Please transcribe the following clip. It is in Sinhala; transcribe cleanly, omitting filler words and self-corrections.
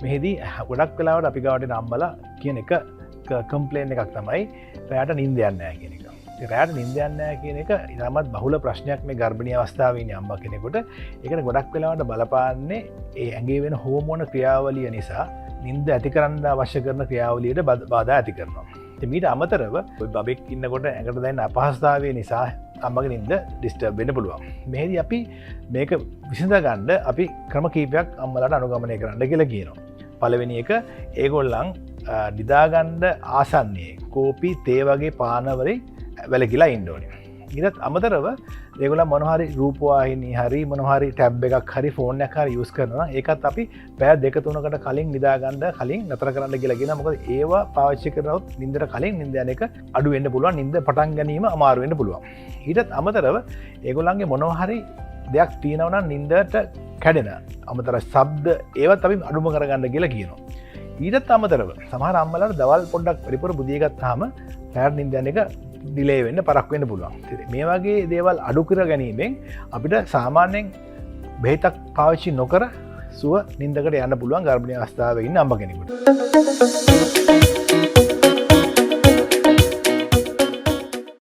මෙහිදී ගොඩක් වෙලාවට අපි ගාවට නම්බලා කියන එක කම්පලේන් එකක් තමයි රෑට නින්ද යන්නේ නැහැ කියන එක. රෑට නින්ද යන්නේ නැහැ කියන එක ඉතාමත් බහුල ප්‍රශ්නයක් මේ ගර්භණී අවස්ථාවේ ඉන්න අම්මා කෙනෙකුට. ඒකට ගොඩක් වෙලාවට බලපාන්නේ ඒ ඇඟේ වෙන හෝමෝන ක්‍රියාවලිය නිසා නින්ද ඇති කරන්න අවශ්‍ය කරන ක්‍රියාවලියට බාධා ඇති කරනවා. මීට අමතරව බබෙක් ඉන්නකොට ඇඟට දැනෙන අපහසුතාවය නිසා අම්මගේ නින්ද ඩිස්ටර්බ් වෙන්න පුළුවන්. මෙහිදී අපි මේක විසඳ ගන්න අපි ක්‍රම කීපයක් අම්මලාට අනුගමනය කරන්න කියලා කියනවා. පළවෙනි එක ඒගොල්ලන් නිදාගන්න ආසන්නයේ කෝපි තේ වගේ පානවලින් වැළකීලා ඉන්න ඕනේ. ඊට අමතරව ඒගොල්ලන් මොන හරි රූපවාහිනී හරි මොන හරි ටැබ් එකක් හරි ෆෝන් එකක් හරි යූස් කරනවා. ඒකත් අපි පැය 2-3කට කලින් නිදාගන්න කලින් නතර කරන්න කියලා කියනවා. මොකද ඒවා පාවිච්චි කරනොත් නින්දට කලින් නින්ද යන එක අඩු වෙන්න පුළුවන්. නින්ද පටන් ගැනීම අමාරු වෙන්න පුළුවන්. ඊටත් අමතරව ඒගොල්ලන්ගේ මොනවා හරි දෙයක් තියෙනවා නම් නින්දට කැඩෙන අමතර ශබ්ද ඒවත් අපි අඩුම කරගන්න කියලා කියනවා. ඊටත් අමතරව සමහර අම්මලාට දවල් පොඩ්ඩක් පරිපූර්ණ බුදිය ගත්තාම රාත්‍රී නින්ද යන එක ඩිලේ වෙන්න පරක් වෙන්න පුළුවන්. මේ වගේ දේවල් අඩු කර ගැනීමෙන් අපිට සාමාන්‍යයෙන් බෙහෙතක් පාවිච්චි නොකර සුව නින්දකට යන්න පුළුවන් ගර්භණී අවස්ථාවේ ඉන්න අම්ම කෙනෙකුට.